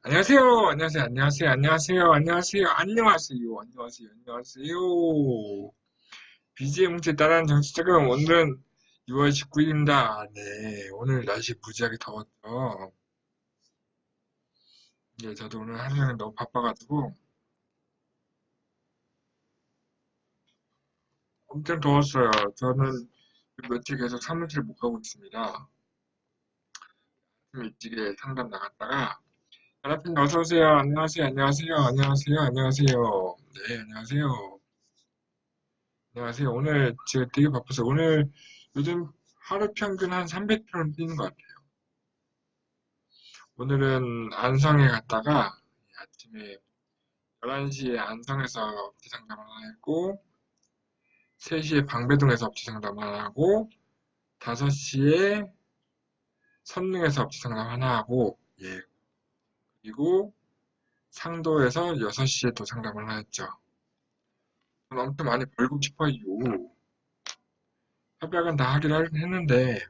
안녕하세요. 안녕하세요. 안녕하세요. 안녕하세요. 안녕하세요. 안녕하세요. 안녕하세요. 안녕하세요. BGM 뭉치에 따라하는 정치자금 오늘은 6월 19일입니다. 네, 오늘 날씨 무지하게 더웠죠. 네, 저도 오늘 하루 종일 너무 바빠가지고 엄청 더웠어요. 저는 며칠 계속 사무실 못 가고 있습니다. 좀 일찍에 상담 나갔다가 연합님 어서 오세요. 안녕하세요. 안녕하세요. 안녕하세요. 안녕하세요. 네, 안녕하세요. 안녕하세요. 오늘 제가 되게 바빠서 오늘 요즘 하루 평균 한 300km 뛰는 것 같아요. 오늘은 안성에 갔다가 아침에 11시에 안성에서 업체 상담 하나 했고 3시에 방배동에서 업체 상담 하나 하고 5시에 선릉에서 업체 상담 하나 하고 예 그리고 상도에서 6시에 또 상담을 하나 했죠. 저는 엄청 많이 벌고 싶어요. 협약은 다 하긴 했는데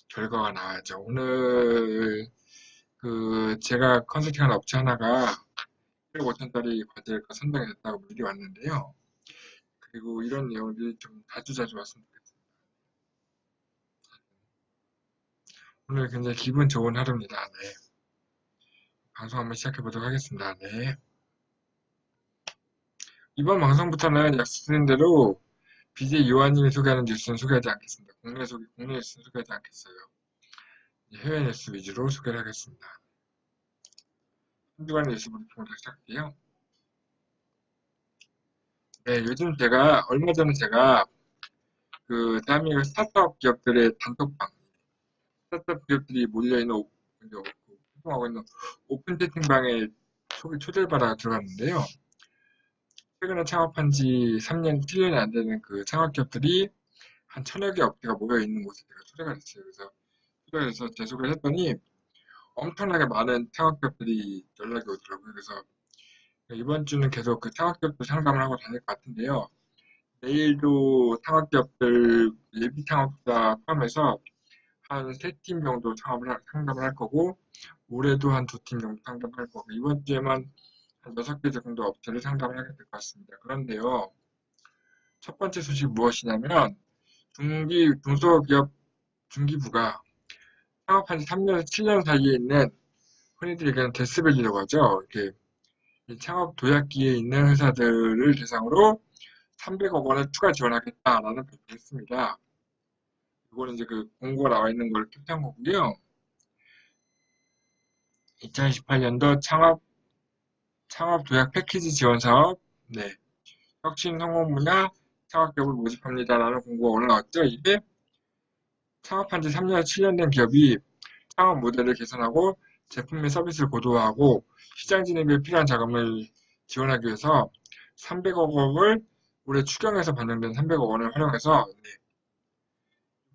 결과가 나와야죠. 오늘 제가 컨설팅하는 업체 하나가 1억 5천짜리 과제가 선정이 됐다고 미리 왔는데요. 그리고 이런 내용들이 좀 자주자주 왔으면 좋겠습니다. 오늘 굉장히 기분 좋은 하루입니다. 네. 방송 한번 시작해 보도록 하겠습니다. 네. 이번 방송부터는 약속드린 대로 BJ 요한님이 소개하는 뉴스는 소개하지 않겠습니다. 국내 뉴스는 소개하지 않겠어요. 해외 뉴스 위주로 소개를 하겠습니다. 한 주간 뉴스 브리핑부터 시작할게요. 네, 요즘 얼마 전에 제가 대한민국 스타트업 기업들의 단톡방, 스타트업 기업들이 몰려있는 활동하고 있는 오픈 채팅방에 초대를 받아 들어갔는데요. 최근에 창업한 지 3년, 7년이 안 되는 그 창업 기업들이 한 1000여 개 업체가 모여있는 곳에 제가 초대가 됐어요. 그래서 초대가 돼서 제 소개를 했더니 엄청나게 많은 창업 기업들이 연락이 오더라고요. 그래서 이번 주는 계속 그 창업 기업들 상담을 하고 다닐 것 같은데요. 내일도 창업 기업들 예비 창업자 포함해서 한 3팀 정도 상담을 할 거고, 올해도 한 2팀 정도 상담할 거고, 이번 주에만 한 6개 정도 업체를 상담을 하게 될 것 같습니다. 그런데요, 첫 번째 소식이 무엇이냐면, 중소기업 중기부가 창업한 지 3년에서 7년 사이에 있는 흔히들 얘기하는 데스밸리라고 하죠. 이렇게 이 창업 도약기에 있는 회사들을 대상으로 300억 원을 추가 지원하겠다라는 발표를 했습니다. 이거는 이제 그 공고가 나와 있는 걸 캡처한 거고요. 2028년도 창업 도약 패키지 지원 사업, 네, 혁신 성공 분야 창업기업을 모집합니다라는 공고가 올라왔죠. 이게 창업한 지 3년, 7년 된 기업이 창업 모델을 개선하고 제품 및 서비스를 고도화하고 시장 진입에 필요한 자금을 지원하기 위해서 300억 원을 올해 추경에서 반영된 300억 원을 활용해서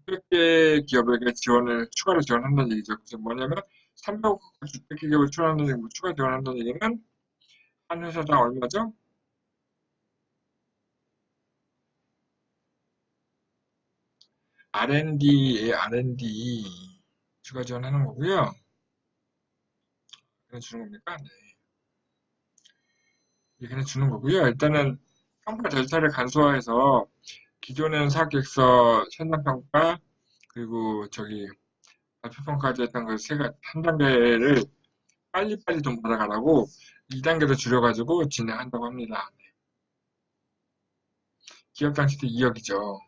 600개 기업에게 추가로 지원한다는 얘기죠. 그래서 뭐냐면 300억 600개 기업을 추가 지원한다는 얘기는 한 회사당 얼마죠? R&D에 R&D 추가 지원하는 거고요. 그냥 주는 겁니까? 네. 예, 그냥 주는 거고요. 일단은 평가 절차를 간소화해서 기존에는 사업계획서, 현장평가, 그리고 발표평가제 했던 한 단계를 빨리빨리 좀 받아가라고 2단계로 줄여가지고 진행한다고 합니다. 기업 당시도 2억이죠.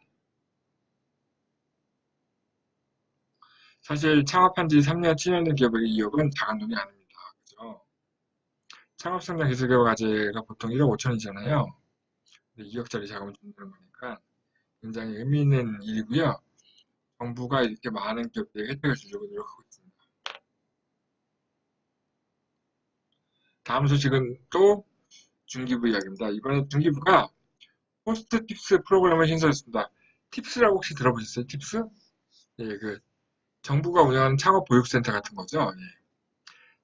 사실 창업한 지 3년, 7년 된 기업에게 2억은 작은 돈이 아닙니다. 그죠? 창업성장 기술개발 과제가 보통 1억 5천이잖아요. 2억짜리 자금을 준다는 거니까 굉장히 의미 있는 일이고요. 정부가 이렇게 많은 기업들에게 혜택을 주려고 노력하고 있습니다. 다음 소식은 또 중기부 이야기입니다. 이번에 중기부가 포스트 팁스 프로그램을 신설했습니다. 팁스라고 혹시 들어보셨어요? 팁스? 예, 정부가 운영하는 창업 보육센터 같은 거죠. 예.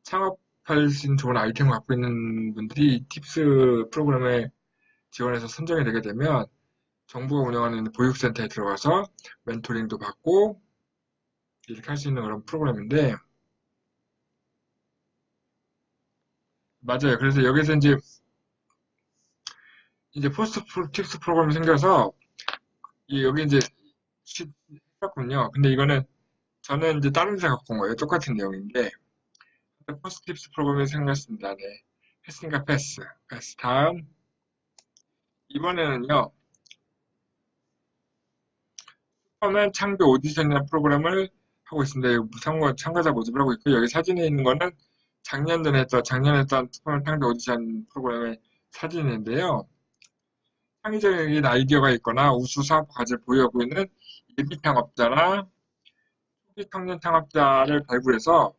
창업할 수 있는 좋은 아이템을 갖고 있는 분들이 팁스 프로그램에 지원해서 선정이 되게 되면 정부가 운영하는 보육센터에 들어가서 멘토링도 받고 이렇게 할 수 있는 그런 프로그램인데 맞아요. 그래서 여기서 이제 포스트 팁스 프로그램이 생겨서 여기 이제 했었군요. 근데 이거는 저는 이제 다른 데서 갖고 온 거예요. 똑같은 내용인데 포스트 팁스 프로그램이 생겼습니다. 네. 했으니까 패스. 다음 이번에는요. 슈퍼맨 창조 오디션이라는 프로그램을 하고 있습니다. 참가자 모집을 하고 있고 여기 사진에 있는 거는 작년에 했던 슈퍼맨 창조 오디션 프로그램의 사진인데요. 창의적인 아이디어가 있거나 우수 사업 과제를 보유하고 있는 예비 창업자나 초기 청년 창업자를 발굴해서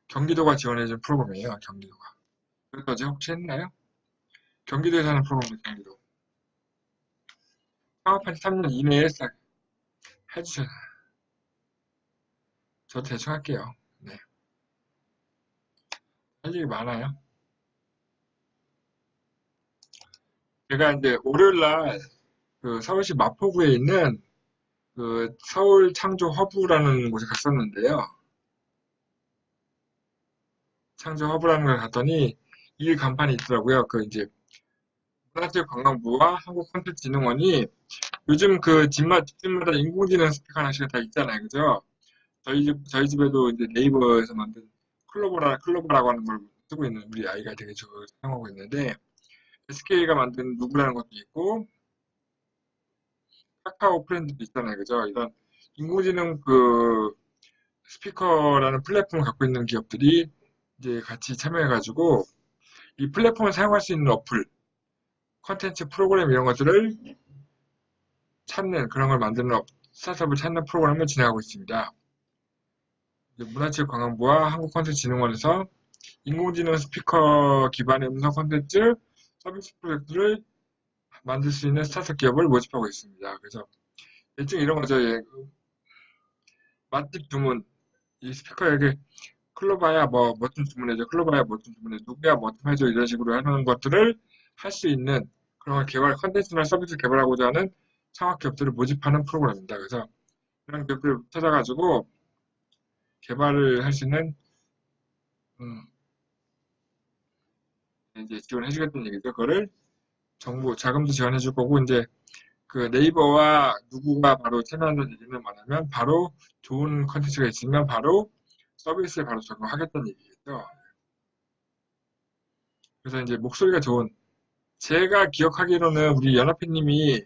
경기도가 지원해준 프로그램이에요. 경기도가. 그것까지 혹시 했나요? 경기도에서 하는 프로그램입니다. 경기도. 창업한 지 3년 이내에 해주셔서 저 대충 할게요. 네. 할 일이 많아요. 제가 이제 월요일 날 그 서울시 마포구에 있는 그 서울 창조 허브라는 곳에 갔었는데요. 창조 허브라는 걸 갔더니 이 간판이 있더라고요. 그 이제 문화체육관광부와 한국콘텐츠진흥원이 요즘 그 집마다 인공지능 스피커 하나씩 다 있잖아요. 그죠? 저희 집에도 이제 네이버에서 만든 클로버라고 하는 걸 쓰고 있는 우리 아이가 되게 사용하고 있는데 SK가 만든 누구라는 것도 있고 카카오 프렌드도 있잖아요. 그죠? 이런 인공지능 그 스피커라는 플랫폼을 갖고 있는 기업들이 이제 같이 참여해가지고 이 플랫폼을 사용할 수 있는 어플, 컨텐츠 프로그램 이런 것들을 찾는 그런 걸 만드는 스타트업을 찾는 프로그램을 진행하고 있습니다. 문화체육관광부와 한국콘텐츠진흥원에서 인공지능 스피커 기반의 음성 콘텐츠 서비스 프로젝트를 만들 수 있는 스타트업 기업을 모집하고 있습니다. 그래서 대충 이런 거죠. 예. 맛집 주문, 이 스피커에게 클로바야 뭐 좀 주문해줘, 클로바야 뭐 좀 주문해줘, 누구야 뭐 좀 해줘 이런 식으로 하는 것들을 할 수 있는 그런 컨텐츠나 서비스 개발하고자 하는 창업 기업들을 모집하는 프로그램입니다. 그래서 그런 기업들을 찾아가지고 개발을 할 수 있는 음, 이제 지원해 주겠다는 얘기죠. 그거를 정부 자금도 지원해 줄 거고 이제 그 네이버와 누구가 바로 참여한다는 얘기는 뭐냐면 바로 좋은 컨텐츠가 있으면 바로 서비스에 바로 적용하겠다는 얘기겠죠. 그래서 이제 목소리가 좋은 제가 기억하기로는 우리 연합회님이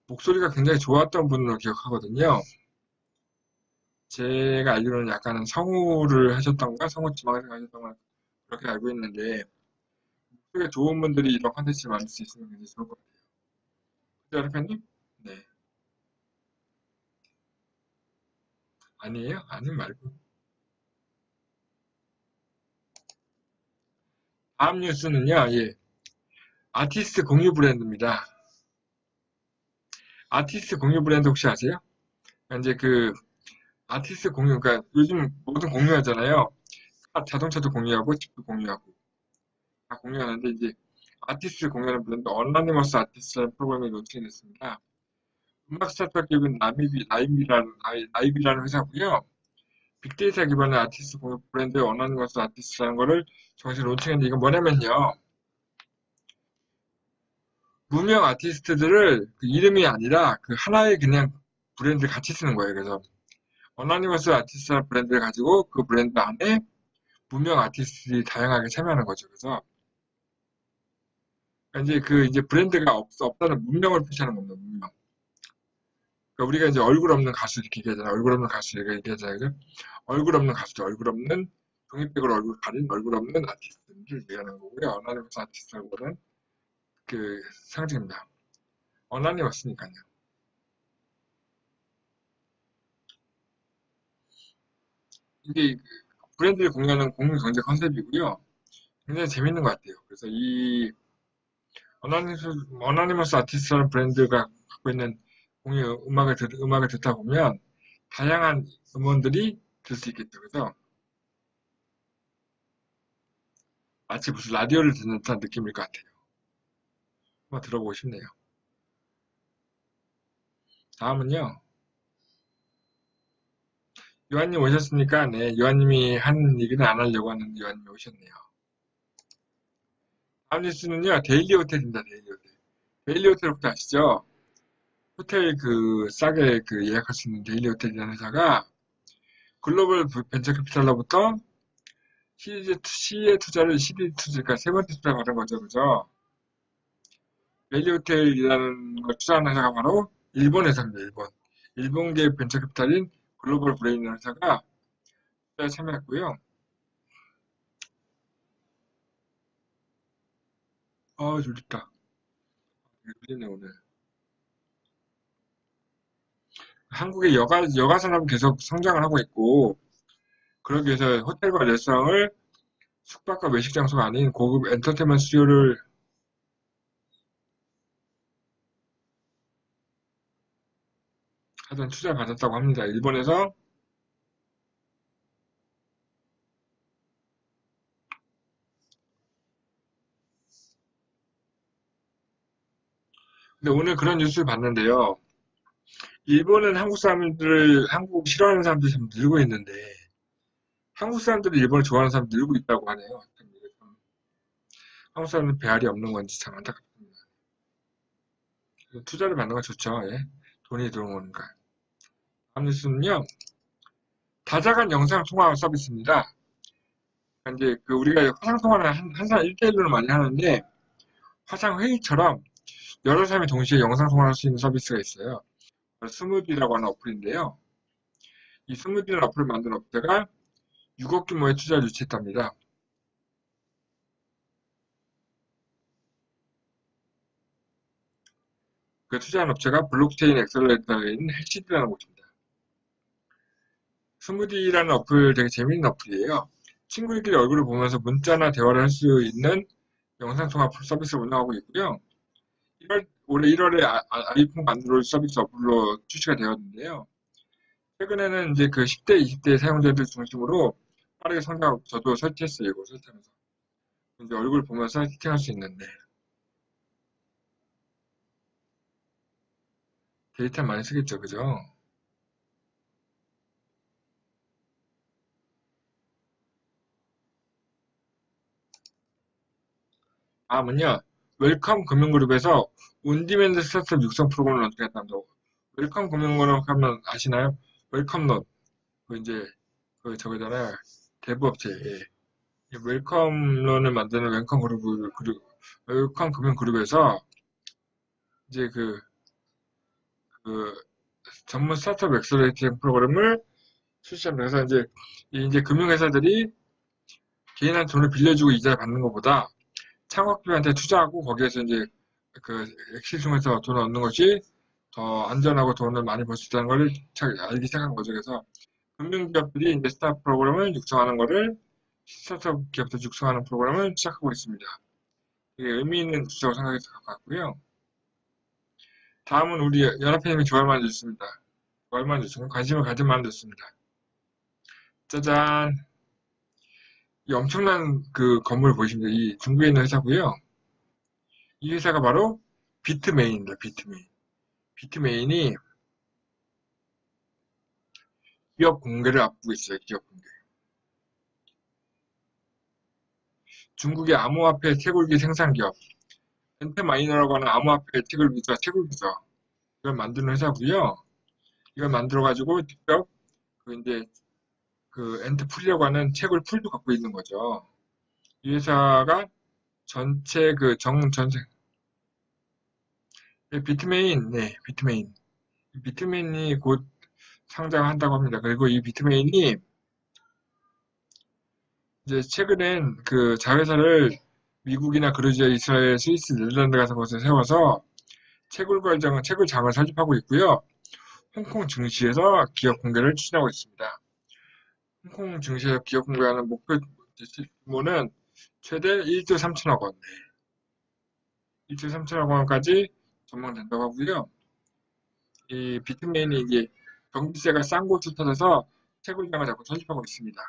목소리가 굉장히 좋았던 분으로 기억하거든요. 제가 알기로는 약간 성우를 하셨던가 성우 지망을 하셨던가 그렇게 알고 있는데 목소리가 좋은 분들이 이런 컨텐츠를 만들 수 있으면 굉장히 좋을 것 같아요. 그죠, 연합회님? 네. 아니에요? 아니 말고. 다음 뉴스는요, 예. 아티스트 공유 브랜드입니다. 아티스트 공유 브랜드 혹시 아세요? 이제 그 아티스트 공유, 그러니까 요즘 모든 공유하잖아요. 자동차도 공유하고 집도 공유하고 다 공유하는데 이제 아티스트 공유하는 브랜드 어나니머스 아티스트라는 프로그램이 론칭이 됐습니다. 음악 스타트업 기업인 나이비라는 회사고요. 빅데이터 기반의 아티스트 공유 브랜드 어나니머스 아티스트라는 거를 정식 론칭했는데 이건 뭐냐면요. 무명 아티스트들을 그 이름이 아니라 그 하나의 그냥 브랜드를 같이 쓰는 거예요. 그래서 어나니머스 아티스트라는 브랜드를 가지고 그 브랜드 안에 무명 아티스트들이 다양하게 참여하는 거죠. 그래서 이제 이제 브랜드가 없다는 문명을 표시하는 겁니다. 문명. 그러니까 우리가 이제 얼굴 없는 가수 이렇게 얘기하잖아요. 얼굴 없는 가수 이렇게 얘기하잖아요. 그죠? 얼굴 없는 가수죠. 얼굴 없는 종이백으로 얼굴 가린 얼굴 없는 아티스트를 얘기하는 거고요. 어나니머스 아티스트라고는 그 상징입니다. 어나니머스니까요. 이게 브랜드를 공유하는 공유 경제 컨셉이고요. 굉장히 재밌는 것 같아요. 그래서 이 어나니머스 아티스트라는 브랜드가 갖고 있는 공유 음악을 듣다 보면 다양한 음원들이 들 수 있겠죠. 그래서 마치 무슨 라디오를 듣는 듯한 느낌일 것 같아요. 한번 들어보고 싶네요. 다음은요. 요한님 오셨으니까 네, 요한님이 한 얘기는 안 하려고 하는 요한님이 오셨네요. 다음 뉴스는요, 데일리 호텔입니다, 데일리 호텔. 데일리 호텔 혹시 아시죠? 호텔 싸게 예약할 수 있는 데일리 호텔이라는 회사가 글로벌 벤처 캐피탈로부터 시의 투자를 12투자, 그러니까 세 번째 투자 받은 거죠, 그죠? 데일리 호텔이라는 걸 투자하는 회사가 바로 일본 회사입니다, 일본. 일본계 벤처 캐피탈인 글로벌 브레인이라는 회사가 투자에 참여했고요. 졸립다. 졸리네, 오늘. 한국의 여가 산업은 계속 성장을 하고 있고, 그러기 위해서 호텔과 레스토랑을 숙박과 외식 장소가 아닌 고급 엔터테인먼트 수요를 하던 투자를 받았다고 합니다. 일본에서. 근데 오늘 그런 뉴스를 봤는데요. 일본은 한국 싫어하는 사람들이 참 늘고 있는데, 한국 사람들이 일본을 좋아하는 사람들이 늘고 있다고 하네요. 한국 사람은 배알이 없는 건지 참 안타깝습니다. 투자를 받는 건 좋죠. 예. 돈이 들어오니까. 다음 뉴스는요. 다자간 영상 통화 서비스입니다. 이제 우리가 화상 통화를 항상 1대1로 많이 하는데 화상 회의처럼 여러 사람이 동시에 영상 통화를 할 수 있는 서비스가 있어요. 스무디라고 하는 어플인데요. 이 스무디라는 어플을 만든 업체가 6억 규모의 투자를 유치했답니다. 그 투자한 업체가 블록체인 엑셀러레이터인 헬시드라는 곳입니다. 스무디라는 어플 되게 재밌는 어플이에요. 친구들끼리 얼굴을 보면서 문자나 대화를 할 수 있는 영상통화 서비스를 운영하고 있고요. 올해 1월에 아이폰 안드로이드 서비스 어플로 출시가 되었는데요. 최근에는 이제 10대, 20대 사용자들 중심으로 빠르게 성장하고 저도 설치했어요. 이거 설치하면서. 이제 얼굴 보면서 채팅할 수 있는데 데이터 많이 쓰겠죠, 그죠? 다음은요, 웰컴 금융그룹에서 온디맨드 스타트업 육성 프로그램을 런칭했답니다. 웰컴 금융그룹 하면 아시나요? 웰컴넛, 이제, 저거잖아요. 대부업체. 예. 이 웰컴런을 만드는 웰컴 금융그룹에서 이제 그 전문 스타트업 엑셀레이팅 프로그램을 출시합니다. 그래서 이제 금융회사들이 개인한테 돈을 빌려주고 이자를 받는 것보다 창업주한테 투자하고 거기에서 이제 엑시 중에서 돈을 얻는 것이 더 안전하고 돈을 많이 벌 수 있다는 걸 알기 시작한 거죠. 그래서 금융기업들이 이제 스타트업 프로그램을 육성하는 거를 스타트업 기업들 육성하는 프로그램을 시작하고 있습니다. 이게 의미 있는 주제라고 생각해서 갖고 왔고요. 다음은 우리 연합회님이 좋아할 만한 뉴스입니다. 좋아할 만한 뉴스, 관심을 가질 만한 뉴스입니다. 짜잔! 이 엄청난 건물 보이십니다. 이 중국에 있는 회사고요. 이 회사가 바로 비트메인입니다. 비트메인. 비트메인이 기업 공개를 앞두고 있어요. 기업 공개. 중국의 암호화폐 채굴기 생산 기업 엔트마이너라고 하는 암호화폐 채굴기죠. 이걸 만드는 회사고요. 이걸 만들어 가지고 직접 이제 엔트풀이라고 하는 채굴 풀도 갖고 있는 거죠. 이 회사가 전체 전체 비트메인, 네, 비트메인. 비트메인이 곧 상장한다고 합니다. 그리고 이 비트메인이 이제 최근엔 자회사를 미국이나 그루지아, 이스라엘, 스위스, 네덜란드 같은 곳에 세워서 채굴장을 설립하고 있고요. 홍콩 증시에서 기업 공개를 추진하고 있습니다. 홍콩 증시에서 기업 공개하는 목표 규모는 최대 1조 3천억 원, 1조 3천억 원까지 전망된다고 하고요. 이 비트메인이 이게 경비세가 싼 곳을 찾아서 채굴장을 자꾸 설립하고 있습니다.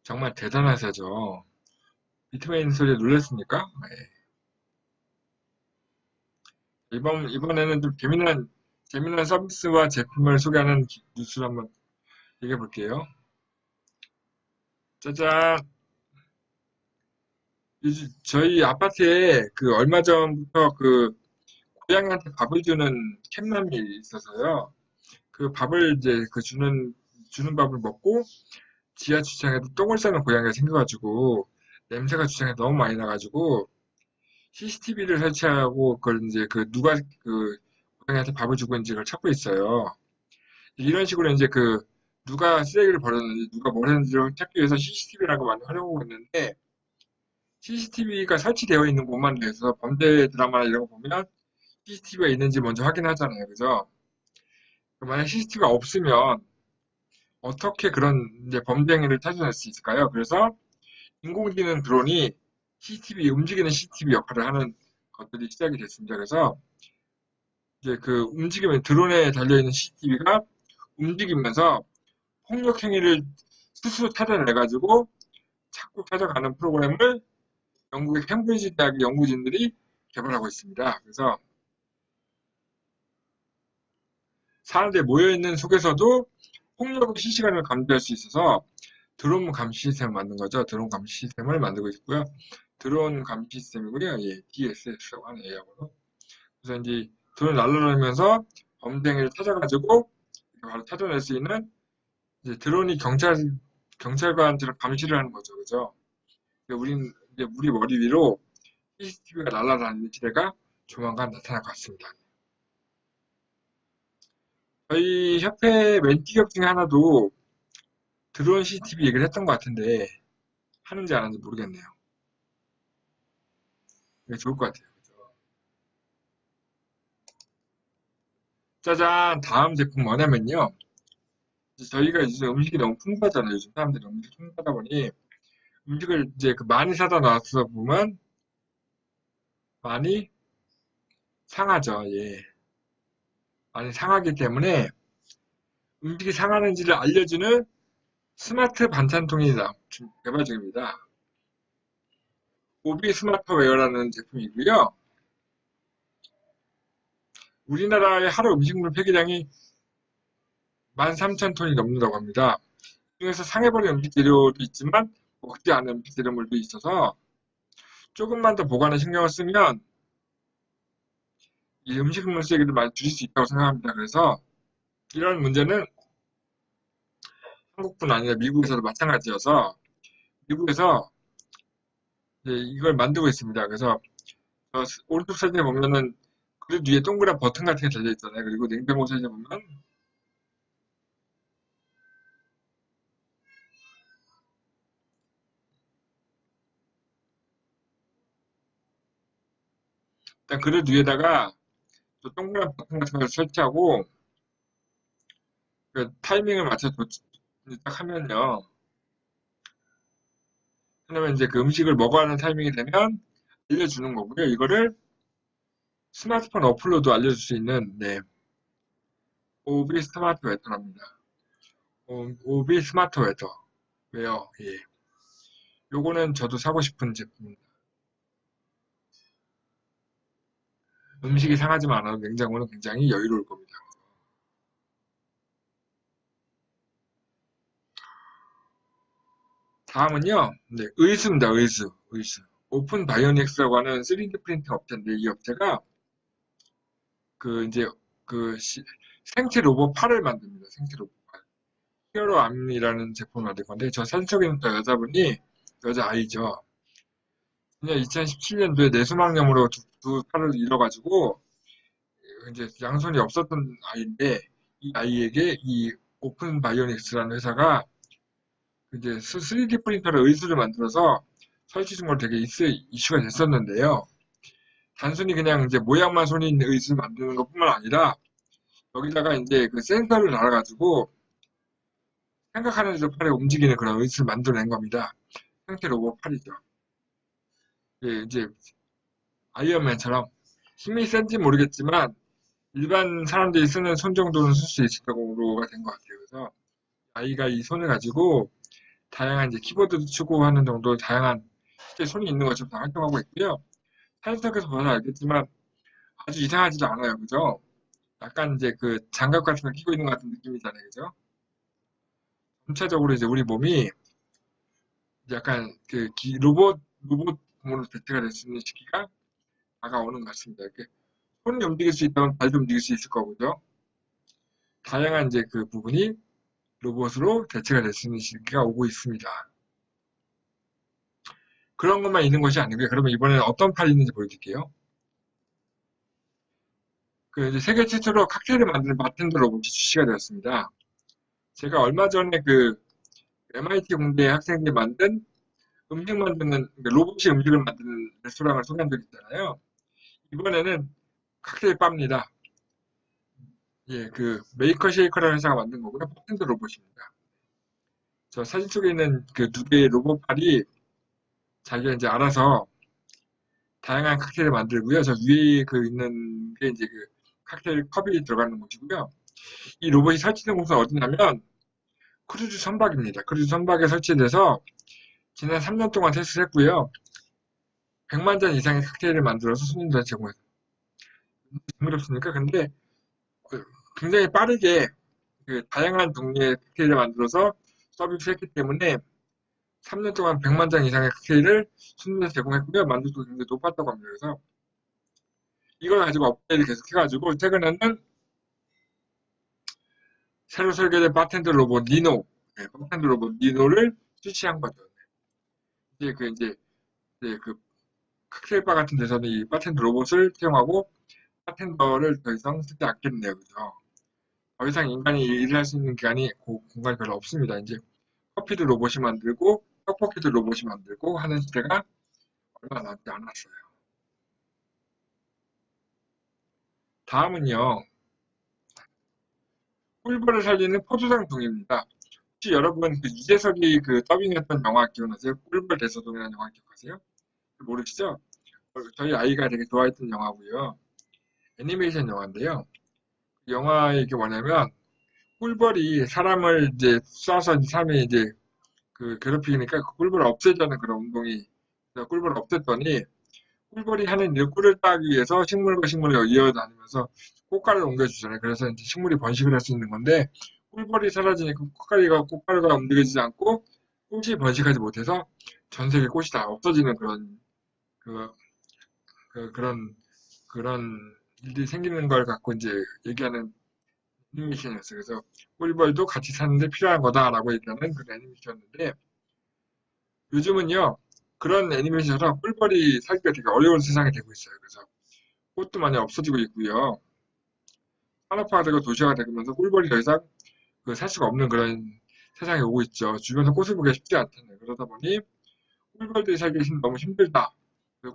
정말 대단한 회사죠. 비트메인 소리에 놀랐습니까? 네. 이번에는 좀 재미난 서비스와 제품을 소개하는 뉴스를 한번 얘기해 볼게요. 짜잔. 요즘 저희 아파트에 그 얼마 전부터 그 고양이한테 밥을 주는 캣맘이 있어서요. 그 밥을 이제 그 주는 밥을 먹고 지하 주차장에도 똥을 싸는 고양이가 생겨가지고 냄새가 주차장에 너무 많이 나가지고 CCTV를 설치하고 그걸 이제 그 누가 그 고양이한테 밥을 주고 있는지 그걸 찾고 있어요. 이런 식으로 이제 그 누가 쓰레기를 버렸는지 누가 뭘 했는지를 찾기 위해서 CCTV라는 걸 많이 활용하고 있는데 CCTV가 설치되어 있는 곳만 내서 범죄 드라마나 이런 거 보면 CCTV가 있는지 먼저 확인하잖아요. 그죠? 만약 CCTV가 없으면 어떻게 그런 이제 범죄 행위를 찾아낼 수 있을까요? 그래서 인공지능 드론이 CCTV, 움직이는 CCTV 역할을 하는 것들이 시작이 됐습니다. 그래서 이제 그 움직이면 드론에 달려있는 CCTV가 움직이면서 폭력 행위를 스스로 찾아내가지고 찾고 찾아가는 프로그램을 영국의 캠브리지 대학 연구진들이 개발하고 있습니다. 그래서 사람들이 모여있는 속에서도 폭력을 실시간으로 감지할 수 있어서 드론 감시 시스템을 만든 거죠. 드론 감시 시스템을 만들고 있고요. 드론 감시 시스템이고요. 예, DSS라고 하는 AI하고도. 그래서 이제 드론 날아다니면서 범죄행위를 찾아가지고 바로 찾아낼 수 있는 이제 드론이 경찰관들을 감시를 하는 거죠. 그죠? 이제 우리 머리 위로 CCTV가 날아다니는 시대가 조만간 나타날 것 같습니다. 저희 협회 멘티격 중에 하나도 드론 CCTV 얘기를 했던 것 같은데 하는지 안 하는지 모르겠네요. 네, 좋을 것 같아요. 그죠? 짜잔! 다음 제품 뭐냐면요. 저희가 요즘 음식이 너무 풍부하잖아요. 요즘 사람들이 음식 풍부하다 보니 음식을 이제 그 많이 사다 놔서 보면 많이 상하죠. 예. 많이 상하기 때문에 음식이 상하는지를 알려주는 스마트 반찬통이 지금 개발 중입니다. 오비 스마트웨어라는 제품이고요. 우리나라의 하루 음식물 폐기량이 13,000톤이 넘는다고 합니다. 그 중에서 상해버린 음식 재료도 있지만 먹지 않은 음식 재료물도 있어서 조금만 더 보관에 신경을 쓰면 이 음식물 쓰레기를 많이 줄일 수 있다고 생각합니다. 그래서 이런 문제는 한국뿐 아니라 미국에서도 마찬가지여서 미국에서 이걸 만들고 있습니다. 그래서 오른쪽 사진에 보면은 그릇 위에 동그란 버튼 같은 게 달려 있잖아요. 그리고 냉장고 사진에 보면 일단 그릇 위에다가 또 동그란 버튼 같은 걸 설치하고 그 타이밍을 맞춰서 딱 하면요. 그러면 이제 그 음식을 먹어야 하는 타이밍이 되면 알려주는 거고요. 이거를 스마트폰 어플로도 알려줄 수 있는 오비 스마트 웨터랍니다. 오비 스마트 웨어. 예. 요거는 저도 사고 싶은 제품입니다. 음식이 상하지만 않아도 냉장고는 굉장히 여유로울 겁니다. 다음은요, 의수입니다. 의수. 오픈 바이오닉스라고 하는 3D 프린팅 업체인데 이 업체가 그 이제 그 생체 로봇 팔을 만듭니다. 생체 로봇 팔. 히어로암이라는 제품을 만들 건데 저 사진 속에 있는 여자분이 여자아이죠. 그냥 2017년도에 뇌수막염으로 두 팔을 잃어가지고 이제 양손이 없었던 아이인데 이 아이에게 이 오픈 바이오닉스라는 회사가 이제 3D 프린터를 의수를 만들어서 설치 준 걸 되게 이슈가 됐었는데요. 단순히 그냥 이제 모양만 손이 있는 의수를 만드는 것뿐만 아니라 여기다가 이제 그 센서를 달아가지고 생각하는 대로 팔에 움직이는 그런 의수를 만들어낸 겁니다. 상태 로봇 팔이죠. 예, 이제 아이언맨처럼 힘이 센지 모르겠지만 일반 사람들이 쓰는 손 정도는 쓸 수 있을 정도가 된 것 같아요. 그래서 아이가 이 손을 가지고 다양한 이제 키보드도 치고 하는 정도 다양한 실제 손이 있는 것처럼 다 활동하고 있고요. 사진 속에서 보면 알겠지만 아주 이상하지도 않아요. 그죠? 약간 이제 그 장갑 같은 걸 끼고 있는 것 같은 느낌이잖아요. 그죠? 전체적으로 이제 우리 몸이 약간 그 로봇 공으로 대체가 될 수 있는 시기가 다가오는 것 같습니다. 이렇게 손이 움직일 수 있다면 발도 움직일 수 있을 거고요. 다양한 이제 그 부분이 로봇으로 대체가 될 수 있는 시기가 오고 있습니다. 그런 것만 있는 것이 아니고요. 그러면 이번에는 어떤 팔이 있는지 보여드릴게요. 그 이제 세계 최초로 칵테일을 만드는 바텐더 로봇이 출시가 되었습니다. 제가 얼마 전에 그 MIT 공대 학생들이 만든 음식 만드는 그러니까 로봇이 음식을 만드는 레스토랑을 소개한 적이 있잖아요. 이번에는 칵테일 바입니다. 예, 그 메이커 쉐이커라는 회사가 만든 거고요. 바텐더 로봇입니다. 저 사진 속에 있는 그 두 개의 로봇 팔이 자기가 이제 알아서 다양한 칵테일을 만들고요. 저 위에 그 있는 게 이제 그 칵테일 컵이 들어가는 곳이고요. 이 로봇이 설치된 곳은 어디냐면 크루즈 선박입니다. 크루즈 선박에 설치돼서 지난 3년 동안 테스트를 했고요. 100만 잔 이상의 칵테일을 만들어서 손님들한테 제공했어요. 흥미롭습니까? 근데 굉장히 빠르게 그 다양한 종류의 칵테일을 만들어서 서비스했기 때문에 3년 동안 100만 잔 이상의 칵테일을 손님들한테 제공했고요. 만족도가 굉장히 높았다고 합니다. 그래서 이걸 가지고 업데이트를 계속 해가지고 최근에는 새로 설계된 바텐더 로봇 니노, 네, 바텐더 로봇 니노를 출시한 거죠. 이제 그 칵테일바 같은 데서는 이 바텐더 로봇을 사용하고 바텐더를 더 이상 쓰지 않겠네요. 그죠? 더 이상 인간이 일을 할 수 있는 기간이 공간이 별로 없습니다. 이제 커피도 로봇이 만들고 떡볶이도 로봇이 만들고 하는 시대가 얼마 남지 않았어요. 다음은요. 꿀벌을 살리는 포도당 동입니다. 혹시 여러분 그 유재석이 그 더빙했던 영화 기억나세요? 꿀벌 대소동이라는 영화 기억하세요? 모르시죠? 저희 아이가 되게 좋아했던 영화고요. 애니메이션 영화인데요. 그 영화에 이게 뭐냐면 꿀벌이 사람을 이제 쏴서 사람이 이제 그 괴롭히니까 그 꿀벌을 없애자는 그런 운동이 꿀벌을 없앴더니 꿀벌이 하는 일 꿀을 따기 위해서 식물과 식물을 이어다니면서 꽃가루를 옮겨주잖아요. 그래서 이제 식물이 번식을 할 수 있는 건데 꿀벌이 사라지니까 꽃가루가 움직이지 않고 꽃이 번식하지 못해서 전 세계 꽃이 다 없어지는 그런 그, 그런 일들이 생기는 걸 갖고 이제 얘기하는 애니메이션이었어요. 그래서 꿀벌도 같이 사는데 필요한 거다라고 얘기하는 그런 애니메이션이었는데 요즘은요 그런 애니메이션처럼 꿀벌이 살기가 되게 어려운 세상이 되고 있어요. 그래서 꽃도 많이 없어지고 있고요. 산업화되고 도시화가 되면서 꿀벌이 더 이상 살 수가 없는 그런 세상이 오고 있죠. 주변에서 꽃을 보기가 쉽지 않잖아요. 그러다 보니 꿀벌들이 살기 너무 힘들다.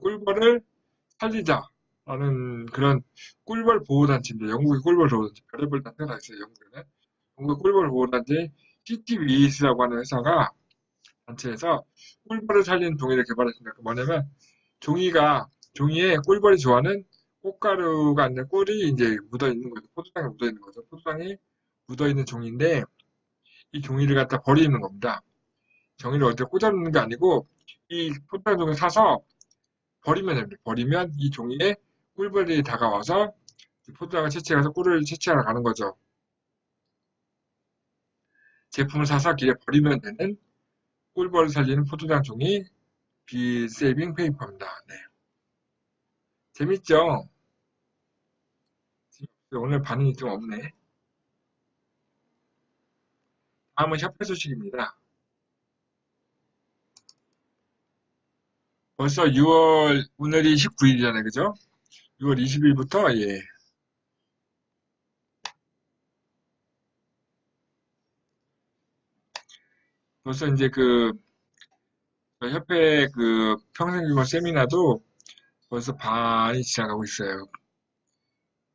꿀벌을 살리자라는 그런 꿀벌 보호단체인데 영국의 꿀벌 보호단체, 별의별 단체가 다 있어요. 영국에는. 영국 꿀벌 보호단체 CTVS라고 하는 회사가 단체에서 꿀벌을 살리는 종이를 개발했습니다. 뭐냐면 종이에 꿀벌이 좋아하는 꽃가루가 아니라 꿀이 이제 묻어 있는 거죠. 포도당에 묻어 있는 거죠. 포도당이 묻어 있는 종이인데 이 종이를 갖다 버리는 겁니다. 종이를 어디다 꽂아놓는 게 아니고 이 포도당 종이를 사서 버리면 됩니다. 버리면 이 종이에 꿀벌들이 다가와서 포도당을 채취해서 꿀을 채취하러 가는 거죠. 제품을 사서 길에 버리면 되는 꿀벌을 살리는 포도당 종이 비 세이빙 페이퍼입니다. 네. 재밌죠? 오늘 반응이 좀 없네. 다음은 협회 소식입니다. 벌써 6월, 오늘이 19일이잖아요. 그죠? 6월 20일부터, 예. 벌써 이제 저희 협회 평생교육 세미나도 벌써 반이 지나가고 있어요.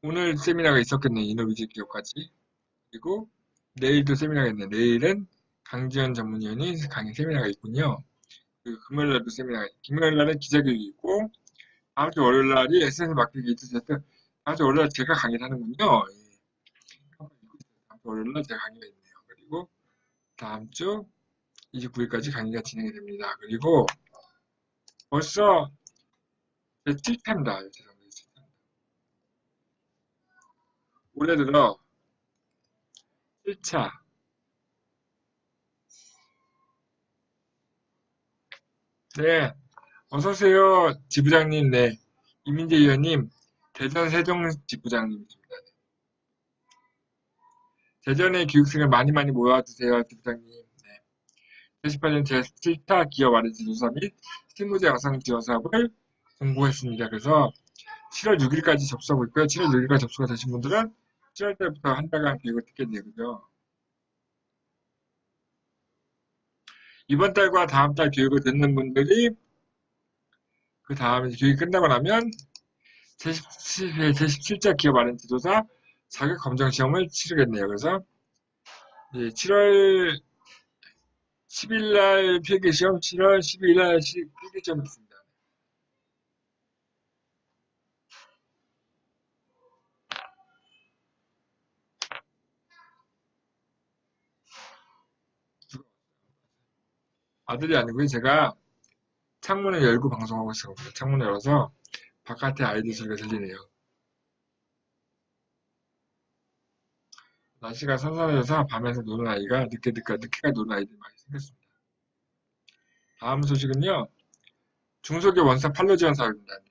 오늘 세미나가 있었겠네, 이노비즈 기업까지. 그리고 내일도 세미나가 있네. 내일은 강지현 전문위원이 강의 세미나가 있군요. 금요일 날도 세미나가 있고, 금요일 날은 기자교육이 있고, 다음 주 월요일 날이 SNS 마케팅 있으셨던 다음 주 월요일 날 제가 강의를 하는군요. 예. 다음 주 월요일 날 제가 강의가 있네요. 그리고 다음 주 29일까지 강의가 진행이 됩니다. 그리고 벌써 제 7차입니다. 죄송합니다. 올해 들어 7차 네, 어서오세요, 지부장님. 네, 이민재 의원님, 대전 세종 지부장님입니다. 대전의 교육생을 많이 많이 모아주세요, 지부장님. 네, 78년 제7차 기업 RNG 조사 및 실무자 양성 지원 사업을 공고했습니다. 그래서 7월 6일까지 접수하고 있고요. 7월 6일까지 접수가 되신 분들은 7월 달부터 한 달간 교육을 듣겠네요. 그죠? 이번 달과 다음 달 교육을 듣는 분들이 그 다음에 교육이 끝나고 나면 제17자 기업 RNG 조사 자격 검정 시험을 치르겠네요. 그래서 7월 10일 날 필기 시험, 7월 12일 날 필기 시험 있습니다. 아들이 아니고요. 제가 창문을 열고 방송하고 있어요. 창문을 열어서 바깥에 아이들 소리가 들리네요. 날씨가 선선해져서 밤에서 노는 아이가 늦게가 노는 아이들이 많이 생겼습니다. 다음 소식은요. 중소기업 원사 판로 지원 사업입니다. 네.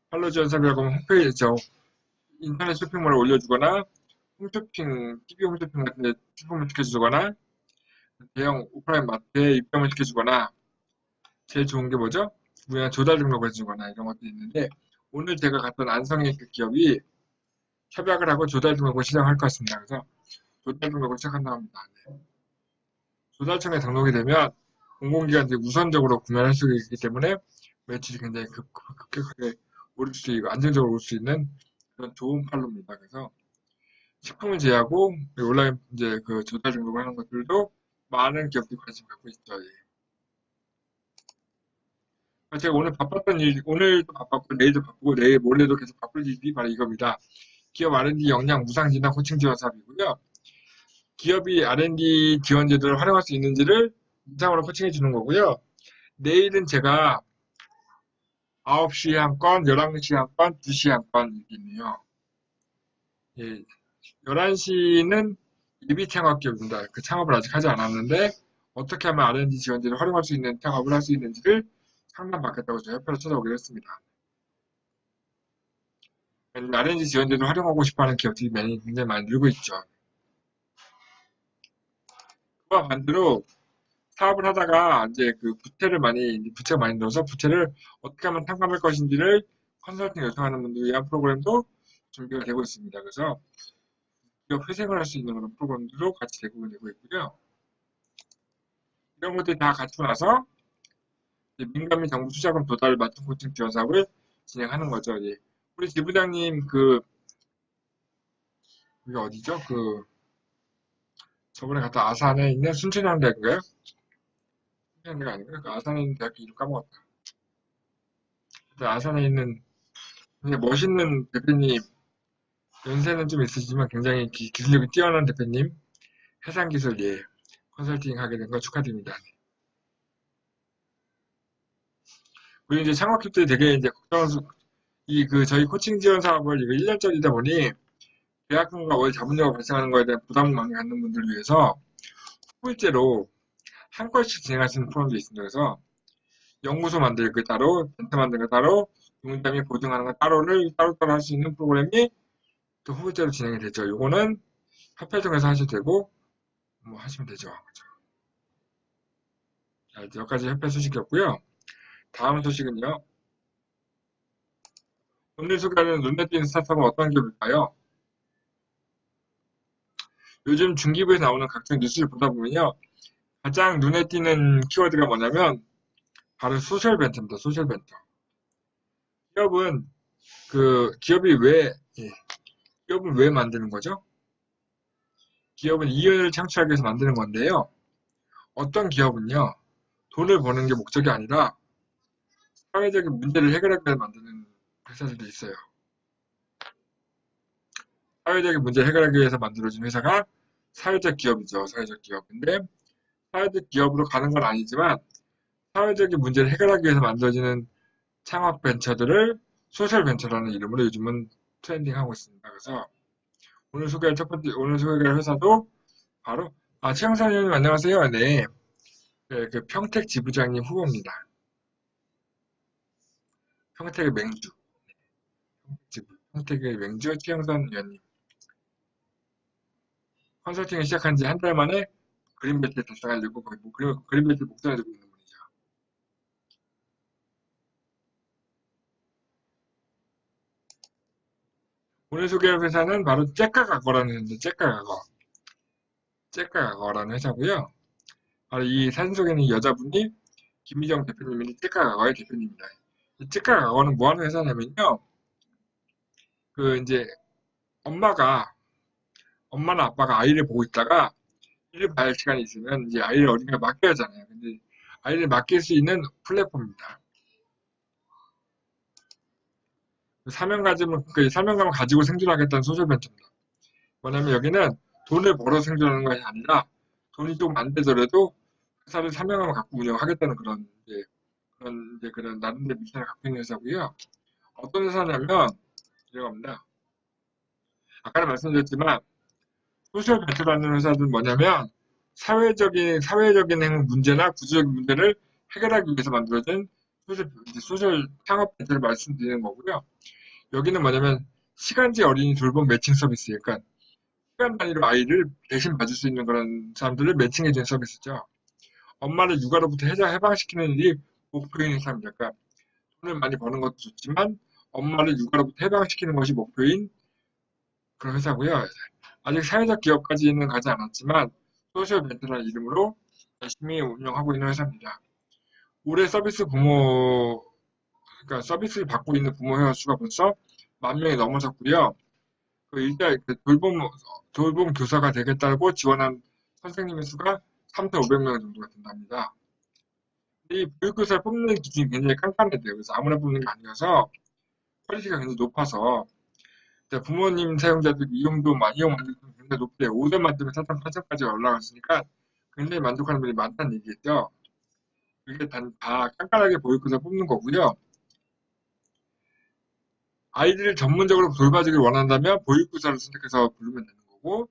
판로 지원 사업이라고 하면 홈페이지, 인터넷 쇼핑몰에 올려주거나 홈쇼핑, TV 홈쇼핑 같은 데 출품을 시켜주거나 대형 오프라인 마트에 입점을 시켜주거나 제일 좋은 게 뭐죠? 그냥 조달 등록을 해주거나 이런 것도 있는데 오늘 제가 갔던 안성의 그 기업이 협약을 하고 조달 등록을 시작할 것 같습니다. 그래서 조달 등록을 시작한다고 합니다. 네. 조달청에 등록이 되면 공공기관들이 우선적으로 구매를 할 수 있기 때문에 매출이 굉장히 급격하게 오를 수 있고 안정적으로 올 수 있는 그런 좋은 판로입니다. 그래서 식품을 제외하고 온라인 이제 그 조달 등록을 하는 것들도 많은 기업들이 관심 갖고 있죠. 예. 제가 오늘 바빴던 일, 오늘도 바빴고 내일도 바쁘고 내일 모레도 계속 바쁠 일이 바로 이겁니다. 기업 R&D 역량 무상 진학 코칭 지원 사업이고요. 기업이 R&D 지원 제도를 활용할 수 있는지를 무상으로 코칭해 주는 거고요. 내일은 제가 9시에 한 건, 11시에 한 건, 2시에 한 건 있네요. 예, 11시는 예비 창업기업입니다. 그 창업을 아직 하지 않았는데 어떻게 하면 R&D 지원제를 활용할 수 있는 창업을 할 수 있는지를 상담받겠다고 저희 협회로 찾아오기로 했습니다. R&D 지원제를 활용하고 싶어하는 기업들이 굉장히 많이 늘고 있죠. 그와 반대로 사업을 하다가 이제 그 부채가 많이 늘어서 부채를 어떻게 하면 탕감할 것인지를 컨설팅 요청하는 분들 위한 프로그램도 준비가 되고 있습니다. 그래서 기업 회생을 할 수 있는 그런 프로그램들도 같이 제공이 되고 있고요. 이런 것들이 다 갖추고 나서 민간 및 정부 투자금 도달 맞춤 코칭 지원 사업을 진행하는 거죠. 예. 우리 지부장님 그게 어디죠? 저번에 갔다 아산에 있는 순천향대학인가요? 순천향대가 아닌가요? 그 아산에 있는 대학교 이름 까먹었다. 아산에 있는 굉장히 멋있는 대표님, 연세는 좀 있으시지만 굉장히 기술력이 뛰어난 대표님, 해상기술 예 컨설팅 하게 된 거 축하드립니다. 그리고 이제 창업기업들이 되게 이제 저희 코칭 지원 사업을 이거 1년짜리다 보니 계약금과 월 자본료가 발생하는 거에 대한 부담을 많이 갖는 분들을 위해서 후불제로 한 건씩 진행할 수 있는 프로그램도 있습니다. 그래서 연구소 만들기 따로, 벤처 만드는 거 따로, 용자 및 보증하는 거 따로를 따로따로 할 수 있는 프로그램이 또 후불제로 진행이 되죠. 요거는 협회 통해서 하셔도 되고 뭐 하시면 되죠. 자, 여기까지 협회 소식이었고요. 다음 소식은요. 오늘 소개하는 눈에 띄는 스타트업은 어떤 기업일까요? 요즘 중기부에서 나오는 각종 뉴스를 보다 보면요. 가장 눈에 띄는 키워드가 뭐냐면 바로 소셜 벤처입니다. 소셜 벤처. 기업은 기업이 예, 기업을 왜 만드는 거죠? 기업은 이윤을 창출하기 위해서 만드는 건데요. 어떤 기업은요. 돈을 버는 게 목적이 아니라 사회적인 문제를 해결하기 위해서 만드는 회사들도 있어요. 사회적인 문제를 해결하기 위해서 만들어진 회사가 사회적 기업이죠. 사회적 기업. 근데 사회적 기업으로 가는 건 아니지만 사회적인 문제를 해결하기 위해서 만들어지는 창업 벤처들을 소셜 벤처라는 이름으로 요즘은 트렌딩하고 있습니다. 그래서 오늘 소개할 회사도 바로 최영선 의원님 안녕하세요. 네. 네, 그 평택 지부장님 후보입니다. 평택의 맹주. 평택의 맹주 최영선 의원님. 컨설팅을 시작한 지 한 달 만에 그린벨트에 달성하려고 거의 뭐 그린벨트 목전에 두고 있는 분이죠. 오늘 소개할 회사는 바로 째까가거라는 회사인데, 째까가거라는 회사고요. 바로 이 사진 속에 있는 여자분이 김미정 대표님인데 째까가거의 대표님입니다. 이 째까가거는 뭐 하는 회사냐면요. 그 이제 엄마나 아빠가 아이를 보고 있다가 일을 봐야 할 시간이 있으면 이제 아이를 어딘가 맡겨야 하잖아요. 근데 아이를 맡길 수 있는 플랫폼입니다. 그 사명감을 가지고 생존하겠다는 소셜벤처입니다. 뭐냐면 여기는 돈을 벌어 생존하는 것이 아니라 돈이 좀 안 되더라도 회사를 사명감을 갖고 운영하겠다는 그런 나름대로 미션을 갖고 있는 회사고요. 어떤 회사냐면 이런 겁니다. 아까도 말씀드렸지만 소셜 벤처라는 회사는 뭐냐면 사회적인 문제나 구조적인 문제를 해결하기 위해서 만들어진 소셜 창업 벤처를 말씀드리는 거고요. 여기는 뭐냐면 시간제 어린이 돌봄 매칭 서비스, 그러니까 시간 단위로 아이를 대신 봐줄 수 있는 그런 사람들을 매칭해주는 서비스죠. 엄마를 육아로부터 해방시키는 일이 목표인 회사입니다. 그러니까 돈을 많이 버는 것도 좋지만 엄마를 육아로부터 해방시키는 것이 목표인 그런 회사고요. 아직 사회적 기업까지는 가지 않았지만 소셜 벤처라는 이름으로 열심히 운영하고 있는 회사입니다. 올해 그러니까 서비스를 받고 있는 부모 회원 수가 벌써 10,000명이 넘어섰고요. 일단 돌봄 교사가 되겠다고 지원한 선생님의 수가 3,500명 정도가 된답니다. 이 보육교사를 뽑는 기준이 굉장히 깐깐해요. 그래서 아무나 뽑는 게 아니어서 퀄리티가 굉장히 높아서 부모님 사용자들 이용 만족도가 굉장히 높대요. 5점 만점에 4.8점까지 올라갔으니까 굉장히 만족하는 분이 많다는 얘기겠죠. 이게 다 깐깐하게 보육교사 뽑는 거고요. 아이들을 전문적으로 돌봐주길 원한다면 보육교사를 선택해서 부르면 되는 거고,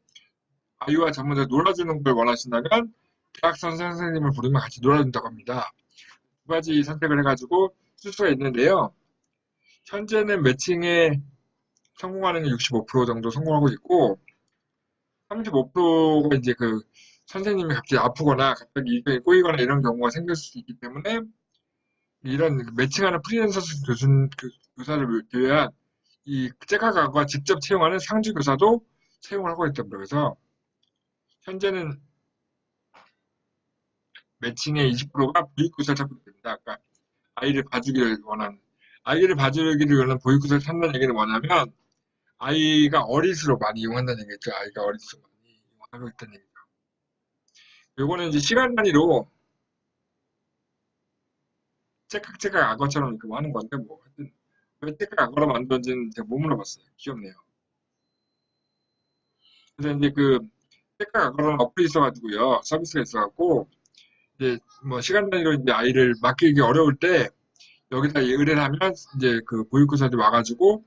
아이와 전문적으로 놀아주는 걸 원하신다면 대학생 선생님을 부르면 같이 놀아준다고 합니다. 두 가지 선택을 해가지고 쓸 수가 있는데요. 현재는 매칭에 성공하는 게 65% 정도 성공하고 있고, 35%가 이제 그 선생님이 갑자기 아프거나 갑자기 일정이 꼬이거나 이런 경우가 생길 수 있기 때문에 이런 매칭하는 프리랜서 교사를 위한 이 째까가가 직접 채용하는 상주 교사도 채용을 하고 있답니다. 그래서 현재는 매칭의 20%가 보육교사를 찾고 있습니다. 그러니까 아이를 봐주기를 원하는 보육교사를 찾는 얘기는 뭐냐면 아이가 어릴수록 많이 이용한다는 얘기죠. 아이가 어릴수록 많이 이용하고 있다는 얘기죠. 요거는 이제 시간 단위로 째깍째깍 악어처럼 이렇게 하는 건데 뭐 하여튼 왜 째깍 악어로 만들어진지 제가 못 물어봤어요. 귀엽네요. 그래서 이제 그 째깍 악어라는 어플이 있어가지고요. 서비스가 있어갖고 이제 뭐 시간 단위로 이제 아이를 맡기기 어려울 때 여기다 의뢰를 하면 이제 그 보육교사들이 와가지고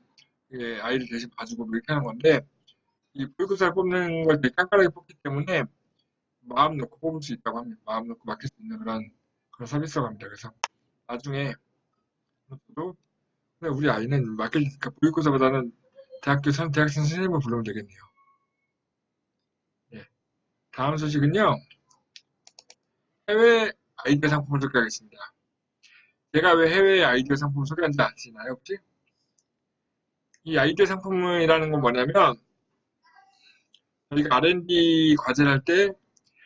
아이를 대신 봐주고 뭐 이렇게 하는 건데 이 보육교사를 뽑는 걸 되게 깐깐하게 뽑기 때문에 마음 놓고 뽑을 수 있다고 합니다. 마음 놓고 맡길 수 있는 그런 서비스라고 합니다. 그래서 나중에 저도 우리 아이는 맡기니까 보육교사보다는 대학생 선생님을 부르면 되겠네요. 예. 다음 소식은요. 해외 아이디어 상품을 소개하겠습니다. 제가 왜 해외 아이디어 상품을 소개하는지 아시나요, 혹시? 이 아이디어 상품이라는 건 뭐냐면 저희가 R&D 과제를 할 때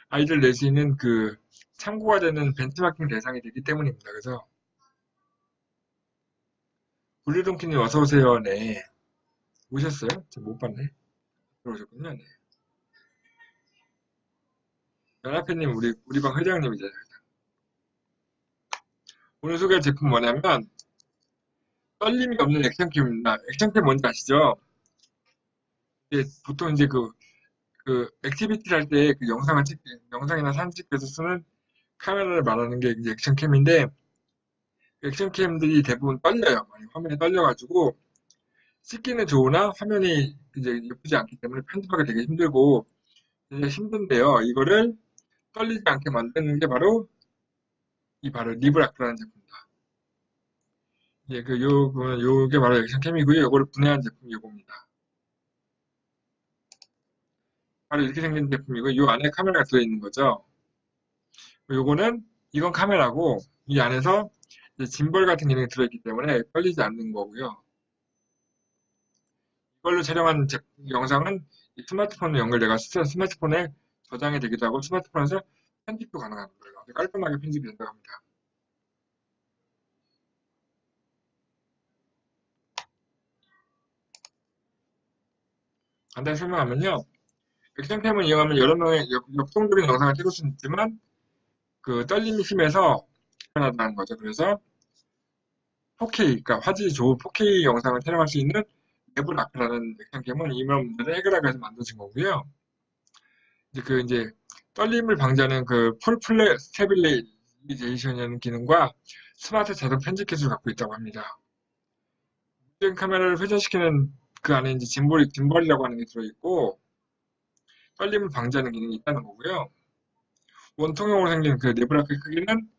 아이디어를 낼 수 있는 그 참고가 되는 벤치마킹 대상이 되기 때문입니다. 그래서 블루동키님 어서 오세요. 네. 오셨어요? 저 못 봤네. 들어오셨군요. 네. 연합회님 우리 방 회장님이잖아요. 오늘 소개할 제품 뭐냐면 떨림이 없는 액션캠입니다. 액션캠 뭔지 아시죠? 보통 이제 그 액티비티를 할 때 그 영상이나 사진 찍기에서 쓰는 카메라를 말하는 게 이제 액션캠인데 액션캠들이 대부분 떨려요. 화면이 떨려가지고 찍기는 좋으나 화면이 이제 예쁘지 않기 때문에 편집하기 되게 힘들고 되게 힘든데요. 이거를 떨리지 않게 만드는 게 바로 이 바로 리브라크라는 제품입니다. 예, 요게 바로 액션캠이고요. 요거를 분해한 제품이 요겁니다. 바로 이렇게 생긴 제품이고, 요 안에 카메라가 들어있는 거죠. 이건 카메라고, 이 안에서 이제 짐벌 같은 기능이 들어있기 때문에 떨리지 않는 거고요. 이걸로 촬영한 영상은 스마트폰으로 연결돼가 스마트폰에 저장이 되기도 하고, 스마트폰에서 편집도 가능한 거예요. 깔끔하게 편집이 된다고 합니다. 간단히 설명하면요. 액션캠을 이용하면 여러 명의 역동적인 영상을 찍을 수는 있지만, 그 떨림이 심해서 불편하다는 거죠. 그래서 4K, 그러니까 화질이 좋은 4K 영상을 촬영할 수 있는 네브라크라는 액션캠은 이런 문제를 해결하기 위해서 만들어진 거고요. 이제 떨림을 방지하는 그 풀플레 스테빌리제이션이라는 기능과 스마트 자동 편집 기술을 갖고 있다고 합니다. 무전 카메라를 회전시키는 그 안에 이제 짐벌이라고 하는 게 들어있고 떨림을 방지하는 기능이 있다는 거고요. 원통형으로 생긴 그 네브라크의 크기는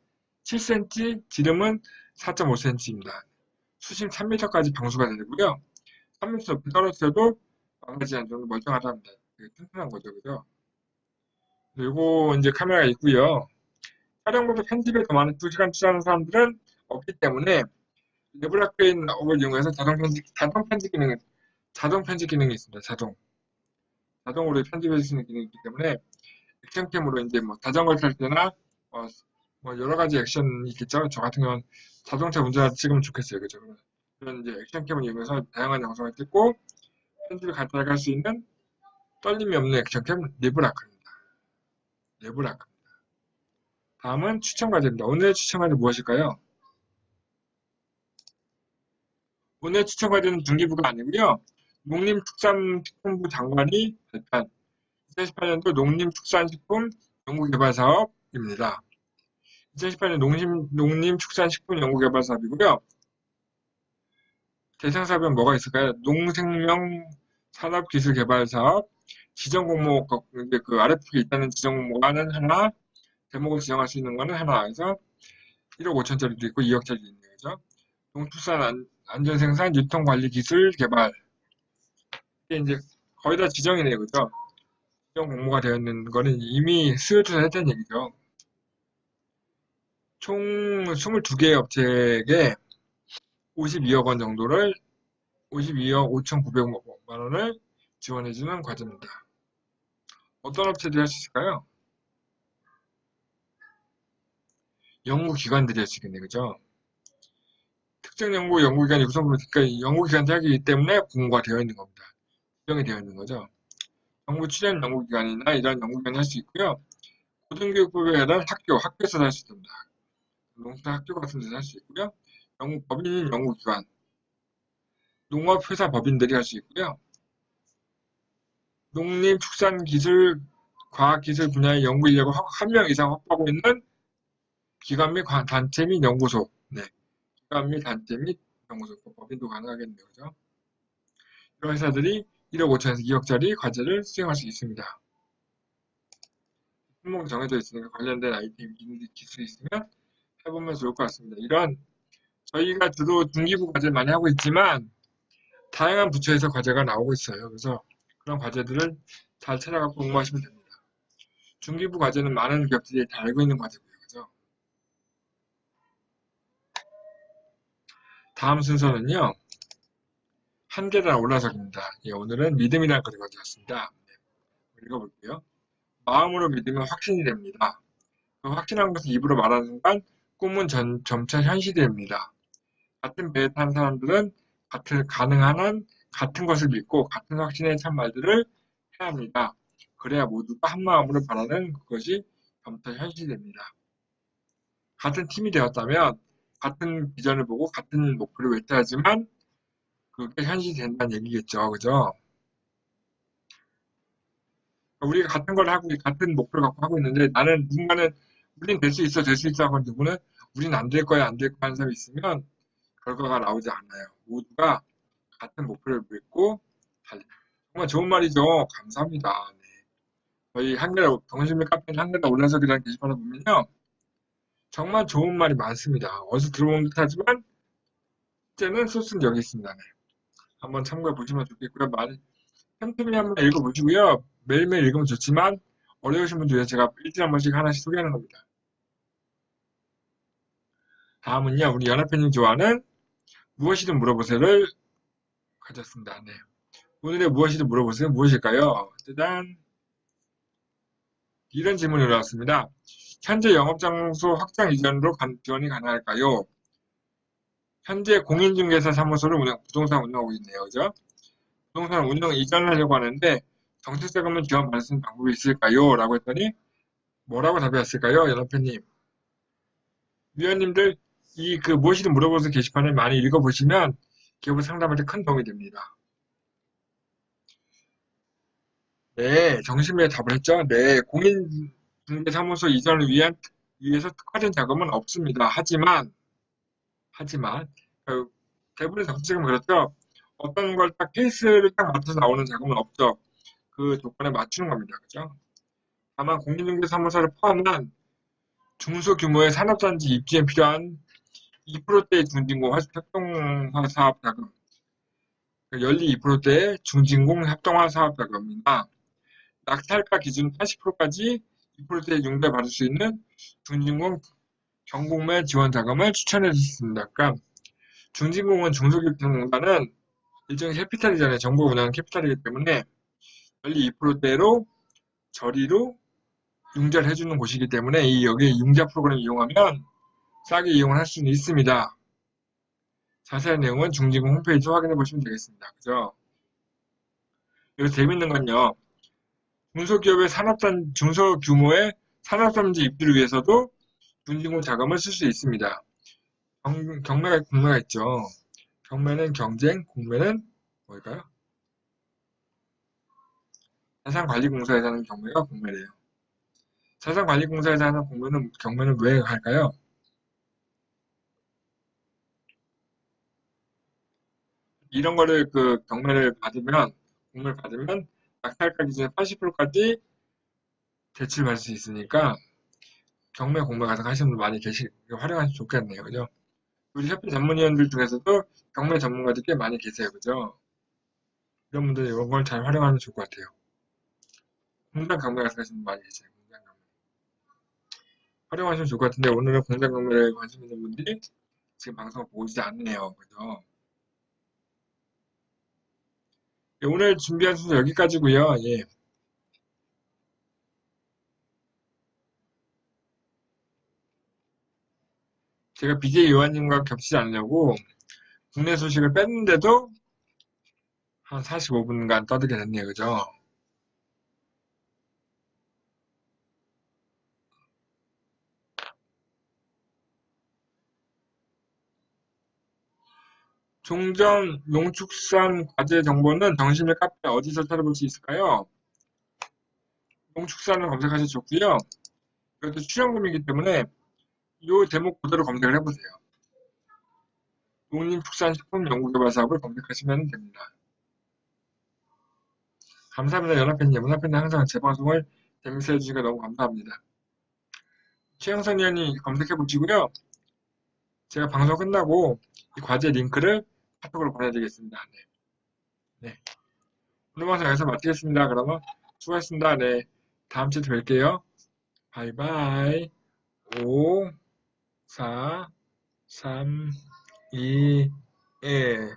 7cm, 지름은 4.5cm입니다. 수심 3m까지 방수가 되고요. 3m 높이 떨어뜨려도 망가지지 않을 정도 멀쩡하답니다. 되게 튼튼한 거죠, 그죠? 그리고 이제 카메라가 있고요. 촬영보다 편집에 더 많은 2시간 투자하는 사람들은 없기 때문에 네브라크인 업을 이용해서 자동 편집 기능이 있습니다. 자동으로 편집해 주시는 기능이 있기 때문에 액션캠으로 이제 뭐 자전거 탈 때나 어, 뭐 여러 가지 액션이 있겠죠. 저 같은 경우는 자동차 운전할 때 찍으면 좋겠어요. 그죠? 그런 이제 액션캠을 이용해서 다양한 영상을 찍고 편집을 간단하게 할 수 있는 떨림이 없는 액션캠 네브라크입니다. 네브라크. 다음은 추천 과제입니다. 오늘의 추천 과제 무엇일까요? 오늘의 추천 과제는 중기부가 아니고요. 농림축산식품부 장관이 발표한 2018년도 농림축산식품 연구개발사업입니다. 2018년 농림축산식품 연구개발사업이고요. 대상 사업은 뭐가 있을까요? 농생명 산업기술개발사업, 지정공모, 그 RFP에 있다는 지정공모가는 하나, 제목을 지정할 수 있는 거는 하나, 그래서 1억 5천짜리도 있고 2억짜리도 있는 거죠. 농축산 안전생산 유통관리 기술 개발. 이게 이제 거의 다 지정이네요, 그죠? 지정 공모가 되어 있는 거는 이미 수요 조사했다는 얘기죠. 총 22개의 업체에게 52억 원 정도를 52억 5,900만 원을 지원해주는 과제입니다. 어떤 업체들이 할 수 있을까요? 연구기관들이 할 수 있겠네요, 그죠? 특정 연구기관이 우선부로, 그러니까 연구기관 대학이기 때문에 공모가 되어 있는 겁니다. 지정이 되어 있는 거죠. 정부 출연 연구기관이나 이런 연구기관이 할 수 있고요. 고등교육부에 해당 학교에서도 할 수 있습니다. 농수산 학교 같은 데서 할 수 있고요. 법인인 연구기관, 농업회사 법인들이 할 수 있고요. 농림축산기술, 과학기술 분야의 연구 인력을 1명 이상 확보하고 있는 기관 및 단체 및 연구소, 네. 기관 및 단체 및 연구소, 법인도 가능하겠네요. 그죠? 이런 회사들이 1억 5천에서 2억짜리 과제를 수행할 수 있습니다. 품목이 정해져 있으니까 관련된 아이템, 기술이 있으면 해보면 좋을 것 같습니다. 저희가 주로 중기부 과제를 많이 하고 있지만 다양한 부처에서 과제가 나오고 있어요. 그래서 그런 과제들을 잘 찾아갖고 공부하시면 됩니다. 중기부 과제는 많은 기업들이 다 알고 있는 과제고요. 그죠? 다음 순서는요. 한계단 올라서기입니다. 예, 오늘은 믿음이라는 것을 가져왔습니다. 네, 읽어볼게요. 마음으로 믿으면 확신이 됩니다. 그 확신한 것을 입으로 말하는 순간 꿈은 점차 현실이 됩니다. 같은 배에 탄 사람들은 가능한 한 같은 것을 믿고 같은 확신에 찬 말들을 해야 합니다. 그래야 모두가 한 마음으로 바라는 그것이 점차 현실이 됩니다. 같은 팀이 되었다면 같은 비전을 보고 같은 목표를 외쳐야지만 그게 현실이 된다는 얘기겠죠. 그죠? 우리가 같은 걸 하고 같은 목표를 갖고 하고 있는데 누군가는 우린 될 수 있어 하고 누구는 우린 안 될 거야 안 될 거야 하는 사람이 있으면 결과가 나오지 않아요. 모두가 같은 목표를 믿고 달립니다. 정말 좋은 말이죠. 감사합니다. 네. 저희 동심의 카페인 한글날 올라서기라는 게시판을 보면요. 정말 좋은 말이 많습니다. 어디서 들어본 듯 하지만 실제는 소스는 여기 있습니다. 네. 한번 참고해 보시면 좋겠고요. 틈틈이 한번 읽어보시고요. 매일매일 읽으면 좋지만 어려우신 분들 위해서 제가 일주일에 한 번씩 하나씩 소개하는 겁니다. 다음은요. 우리 연합회님 좋아하는 무엇이든 물어보세요를 가졌습니다. 네. 오늘의 무엇이든 물어보세요. 무엇일까요? 짜잔. 이런 질문이 올라왔습니다. 현재 영업장소 확장 이전으로 지원이 가능할까요? 현재 공인중개사 사무소를 부동산 운영하고 있네요. 그죠? 부동산 운영 이전을 하려고 하는데 정책자금을 지원받을 수 있는 방법이 있을까요? 라고 했더니 뭐라고 답이었을까요? 연합회님. 위원님들 무엇이든 물어보세요 게시판을 많이 읽어보시면 기업을 상담할 때 큰 도움이 됩니다. 네, 정신미에 답을 했죠. 네, 공인중개사무소 이전을 위해서 특화된 자금은 없습니다. 하지만 그 대부분의 정책은 그렇죠. 어떤 걸 딱 케이스를 딱 맞춰서 나오는 자금은 없죠. 그 조건에 맞추는 겁니다. 그죠? 다만 공인중개사무소를 포함한 중소규모의 산업단지 입지에 필요한 2%대의 중진공 협동화 사업 자금, 연리 2%대의 중진공 협동화 사업 자금이나 낙찰가 기준 80%까지 2%대 융자 받을 수 있는 중진공 경공매 지원 자금을 추천해 주셨습니다. 그러니까 중진공은 중소기업진흥공단은 일종의 캐피탈이잖아요. 정부가 운영하는 캐피탈이기 때문에 연리 2%대로 저리로 융자를 해주는 곳이기 때문에 여기 융자 프로그램 이용하면 싸게 이용을 할 수는 있습니다. 자세한 내용은 중진공 홈페이지 확인해 보시면 되겠습니다. 그죠? 여기서 재밌는 건요. 중소규모의 산업단지 입주를 위해서도 중진공 자금을 쓸 수 있습니다. 경매가 있죠. 경매는 경쟁, 공매는 뭘까요? 자산관리공사에서 하는 경매가 공매래요. 자산관리공사에서 하는 경매는 왜 할까요? 이런 거를 공매를 받으면 낙찰가 기준에 80%까지 대출받을 수 있으니까 공매 같은 거 하시는 분 많이 활용하시면 좋겠네요. 그죠? 우리 협회 전문위원들 중에서도 경매 전문가들 꽤 많이 계세요. 그죠? 이런 분들이 이런 걸 잘 활용하면 좋을 것 같아요. 공장 경매 같은 거 하시는 분 많이 계세요. 공장 경매. 활용하시면 좋을 것 같은데 오늘은 공장 경매에 관심 있는 분들이 지금 방송을 보고 있지 않네요. 그죠? 예, 오늘 준비한 순서 여기까지고요. 예. 제가 BJ 요한님과 겹치지 않으려고 국내 소식을 뺐는데도 한 45분간 떠들게 됐네요. 그죠? 종전 농축산 과제 정보는 정신의 카페 어디서 찾아볼 수 있을까요? 농축산을 검색하셔도 좋고요. 이것도 출연금이기 때문에 이 제목 그대로 검색을 해보세요. 농림축산식품연구개발 사업을 검색하시면 됩니다. 감사합니다. 연합회님. 연합회님 항상 제 방송을 재밌어 해주시니까 너무 감사합니다. 최영선 의원이 검색해 보시고요. 제가 방송 끝나고 이 과제 링크를 카톡으로 보내드리겠습니다. 네. 네. 오늘 방송 여기서 마치겠습니다. 그러면 수고하셨습니다. 네. 다음 주에 뵐게요. 바이바이. 5, 4, 3, 2, 1.